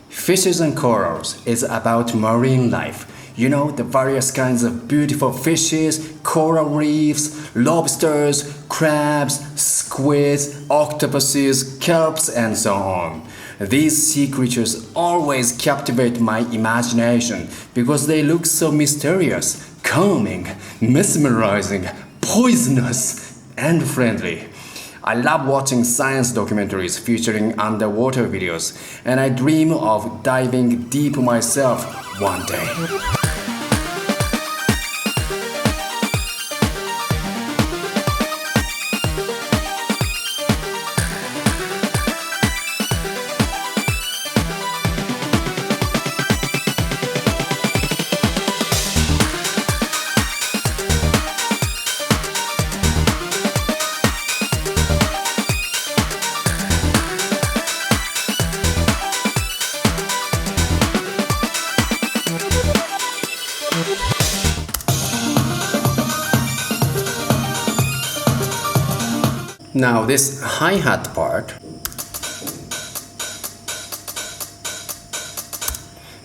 Fishes and corals is about marine life. You know, the various kinds of beautiful fishes, coral reefs, lobsters, crabs, squids, octopuses, kelps, and so on. These sea creatures always captivate my imagination because they look so mysterious, calming, mesmerizing, poisonous, and friendly. I love watching science documentaries featuring underwater videos, and I dream of diving deep myself one day. Now this hi-hat part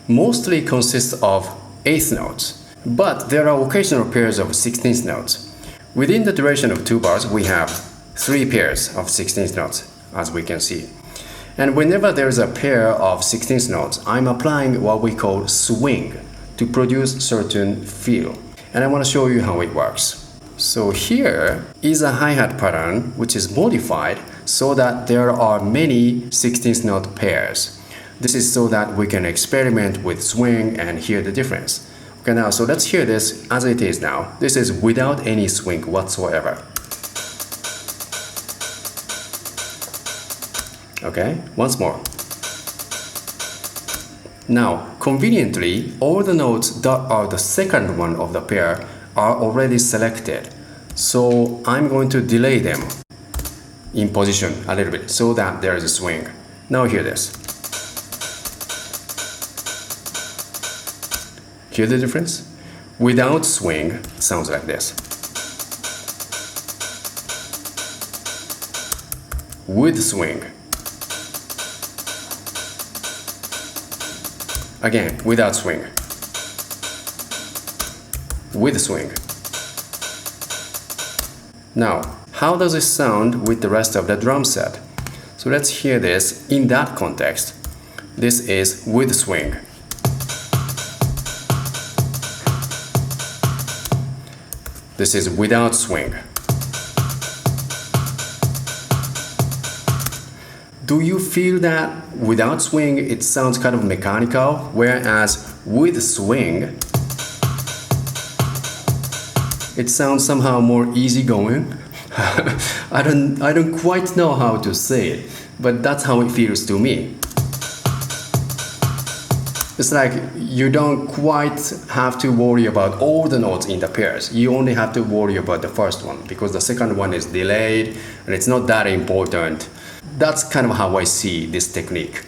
mostly consists of 8th notes, but there are occasional pairs of 16th notes. Within the duration of 2 bars, we have 3 pairs of 16th notes, as we can see. And whenever there is a pair of 16th notes, I'm applying what we call swing to produce certain feel. And I want to show you how it works. So here is a hi-hat pattern which is modified so that there are many 16th note pairs. This is so that we can experiment with swing and hear the difference. Okay, now so let's hear this as it is now. This is without any swing whatsoever. Okay, once more. Now, conveniently, all the notes that are the second one of the pair are already selected. So I'm going to delay them in position a little bit so that there is a swing. Now hear this. Hear the difference? Without swing, it sounds like this. With swing. Again, without swing. With swing. Now, how does it sound with the rest of the drum set? So let's hear this in that context. This is with swing. This is without swing. Do you feel that without swing it sounds kind of mechanical, whereas with swing it sounds somehow more easygoing? I don't quite know how to say it, but that's how it feels to me. It's like you don't quite have to worry about all the notes in the pairs. You only have to worry about the first one because the second one is delayed and it's not that important. That's kind of how I see this technique.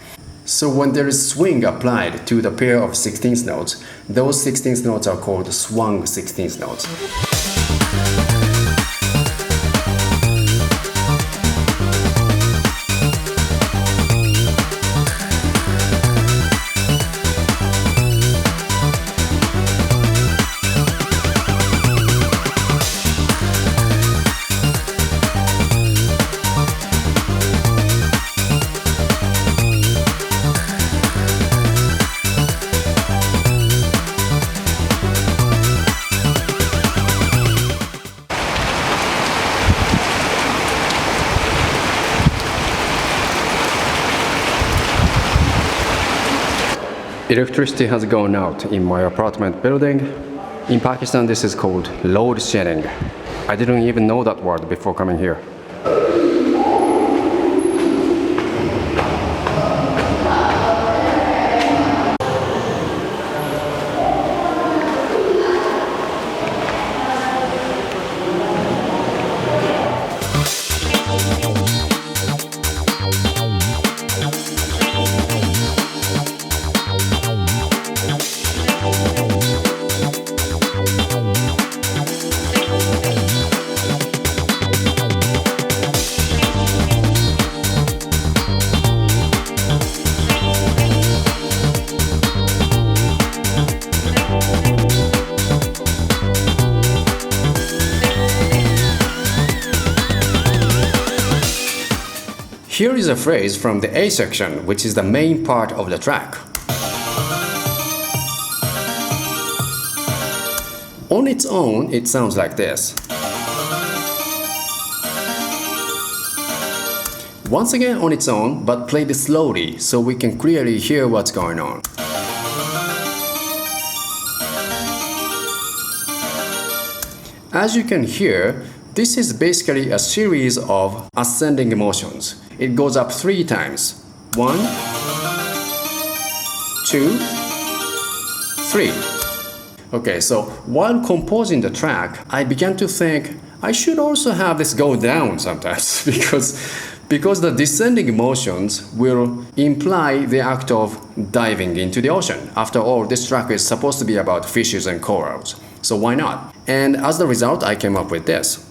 So when there is swing applied to the pair of 16th notes, those 16th notes are called swung 16th notes. Electricity has gone out in my apartment building. In Pakistan, this is called loadshedding. I didn't even know that word before coming here. is a phrase from the A section, which is the main part of the track. On its own, it sounds like this. Once again on its own, but played slowly so we can clearly hear what's going on. As you can hear, this is basically a series of ascending motions. It goes up 3 times. 1, 2, 3. Okay, so while composing the track, I began to think I should also have this go down sometimes because the descending motions will imply the act of diving into the ocean. After all, this track is supposed to be about fishes and corals, so why not? And as the result, I came up with this.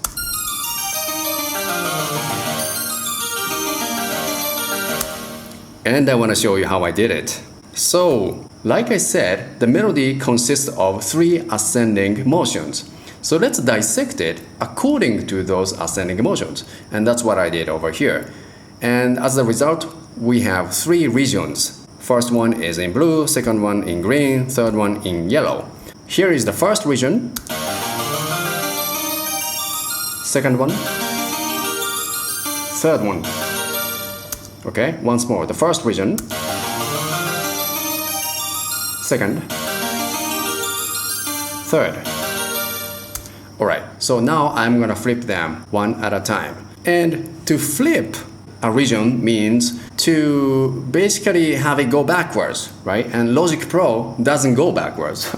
And I want to show you how I did it. So, like I said, the melody consists of 3 ascending motions. So let's dissect it according to those ascending motions. And that's what I did over here. And as a result, we have 3 regions. First one is in blue, second one in green, third one in yellow. Here is the first region. Second one. Third one. Okay, once more. The first region. Second. Third. Alright, so now I'm gonna flip them one at a time. And to flip a region means to basically have it go backwards, right? And Logic Pro doesn't go backwards.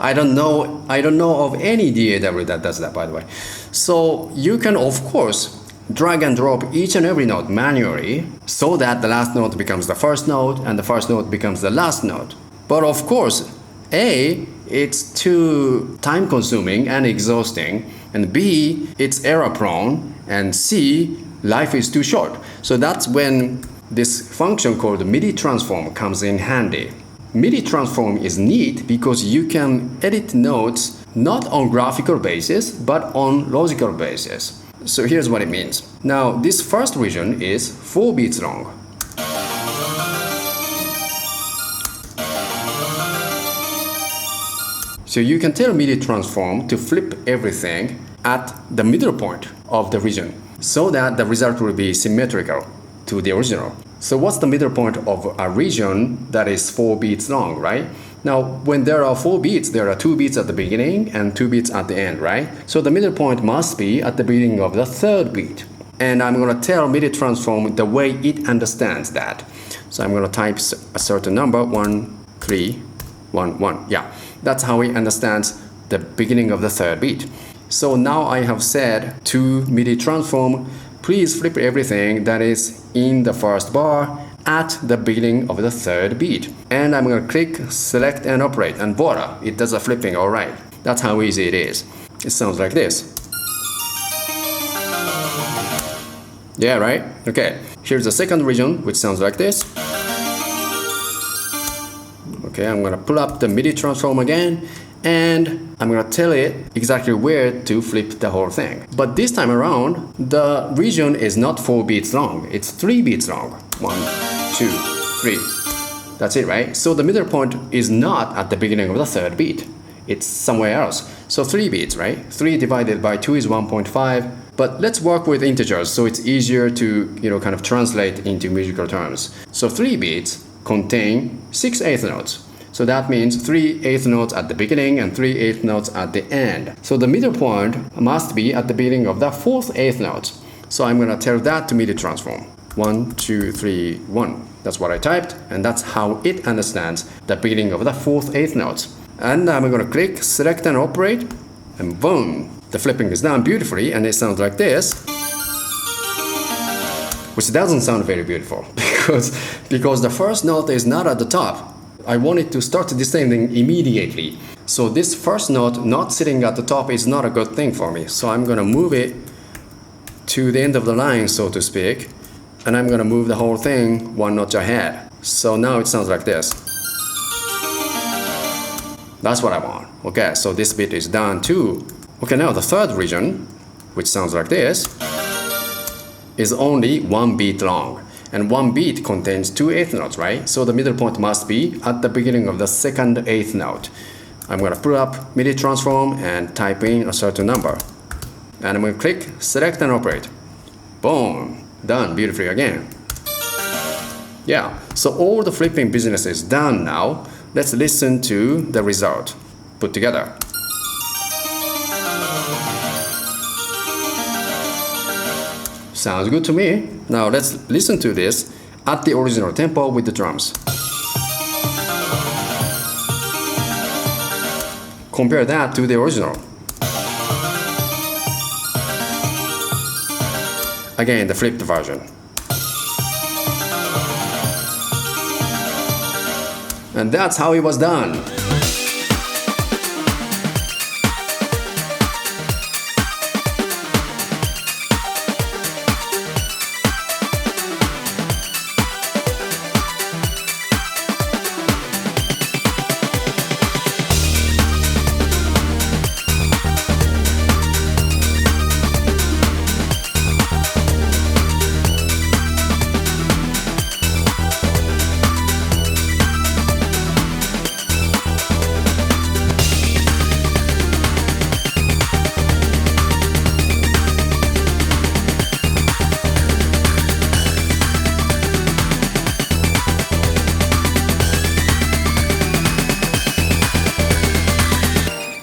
I don't know of any DAW that does that, by the way. So you can, of course, drag and drop each and every note manually so that the last note becomes the first note and the first note becomes the last note. But of course, A, it's too time consuming and exhausting, and B, it's error prone, and C, life is too short. So that's when this function called MIDI Transform comes in handy. MIDI Transform is neat because you can edit notes not on graphical basis, but on logical basis. So here's what it means. Now, this first region is 4 beats long. So you can tell MIDI Transform to flip everything at the middle point of the region so that the result will be symmetrical to the original. So what's the middle point of a region that is 4 beats long, right? Now, when there are 4 beats, there are 2 beats at the beginning and 2 beats at the end, right? So the middle point must be at the beginning of the 3rd beat. And I'm going to tell MIDI Transform the way it understands that. So I'm going to type a certain number, 1, 3, 1, 1. Yeah, that's how it understands the beginning of the 3rd beat. So now I have said to MIDI Transform, please flip everything that is in the first bar at the beginning of the 3rd beat. And I'm going to click, select and operate, and voila, it does a flipping, alright. That's how easy it is. It sounds like this. Yeah, right? Okay, here's the second region, which sounds like this. Okay, I'm going to pull up the MIDI Transform again, and I'm going to tell it exactly where to flip the whole thing. But this time around, the region is not 4 beats long, it's 3 beats long. 1, 2, 3. That's it, right? So the middle point is not at the beginning of the 3rd beat. It's somewhere else. So 3 beats, right? 3 divided by 2 is 1.5. But let's work with integers so it's easier to, kind of translate into musical terms. So 3 beats contain 6 eighth notes. So that means 3 eighth notes at the beginning and 3 eighth notes at the end. So the middle point must be at the beginning of the 4th eighth note. So I'm going to tell that to MIDI Transform. 1, 2, 3, 1. That's what I typed, and that's how it understands the beginning of the 4th eighth notes. And I'm going to click, select and operate, and boom! The flipping is done beautifully, and it sounds like this. Which doesn't sound very beautiful, because the first note is not at the top. I want it to start descending immediately. So this first note not sitting at the top is not a good thing for me. So I'm going to move it to the end of the line, so to speak. And I'm going to move the whole thing 1 notch ahead. So now it sounds like this. That's what I want. Okay, so this bit is done too. Okay, now the 3rd region, which sounds like this, is only 1 beat long. And one beat contains two eighth notes, right? So the middle point must be at the beginning of the second eighth note. I'm gonna pull up MIDI Transform and type in a certain number. And I'm gonna click Select and Operate. Boom! Done beautifully again. Yeah, so all the flipping business is done now. Let's listen to the result put together. Sounds good to me. Now let's listen to this at the original tempo with the drums. Compare that to the original. Again, the flipped version. And that's how it was done.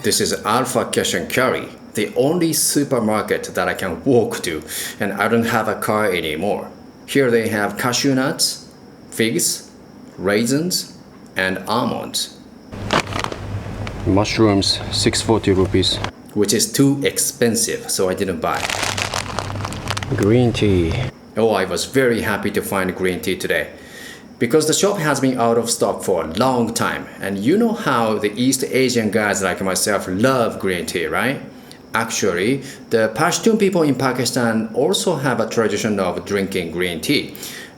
This is Alpha Cash and Carry, the only supermarket that I can walk to, and I don't have a car anymore. Here they have cashew nuts, figs, raisins, and almonds. Mushrooms, 640 rupees. Which is too expensive, so I didn't buy. Green tea. Oh, I was very happy to find green tea today, because the shop has been out of stock for a long time, and you know how the East Asian guys like myself love green tea, right? Actually, the Pashtun people in Pakistan also have a tradition of drinking green tea.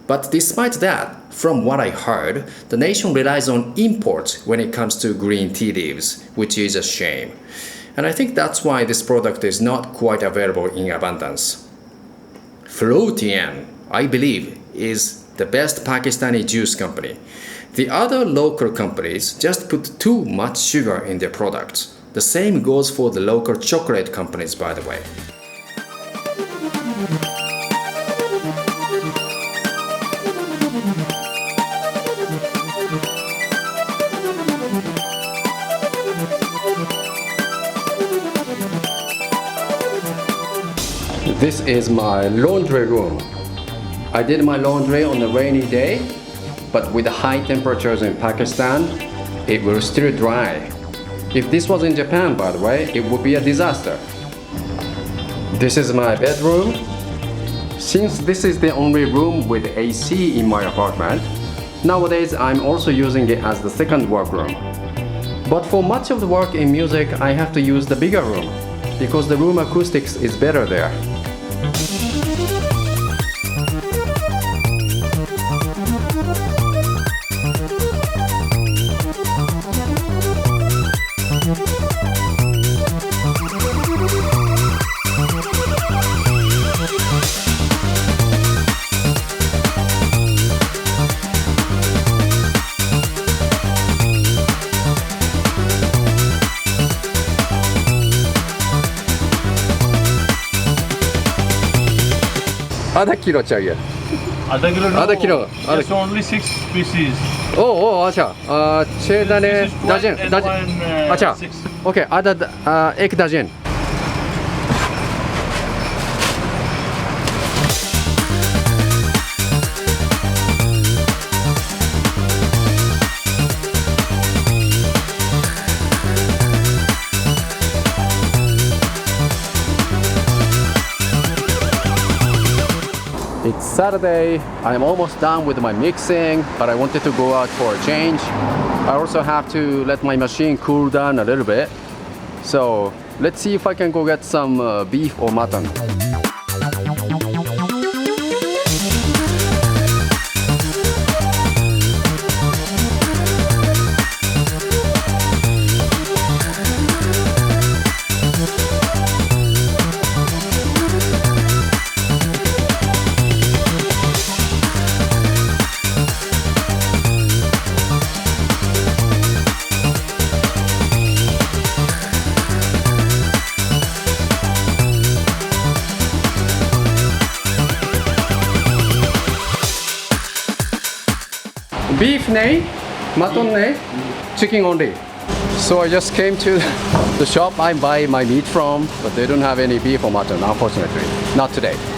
But despite that, from what I heard, the nation relies on imports when it comes to green tea leaves, which is a shame. And I think that's why this product is not quite available in abundance. Floatian, I believe, is the best Pakistani juice company. The other local companies just put too much sugar in their products. The same goes for the local chocolate companies, by the way. This is my laundry room. I did my laundry on a rainy day, but with the high temperatures in Pakistan, it will still dry. If this was in Japan, by the way, it would be a disaster. This is my bedroom. Since this is the only room with AC in my apartment, nowadays I'm also using it as the second workroom. But for much of the work in music, I have to use the bigger room, because the room acoustics is better there. आधा kilo चाहिए आधा kilo It's only 6 pieces. ओ अच्छा 6 दाने दर्जन अच्छा okay आधा एक दर्जन It's Saturday, I'm almost done with my mixing, but I wanted to go out for a change. I also have to let my machine cool down a little bit. So let's see if I can go get some beef or mutton. beef nay, mutton nay, chicken only. So I just came to the shop I buy my meat from, but they don't have any beef or mutton, unfortunately. Not today.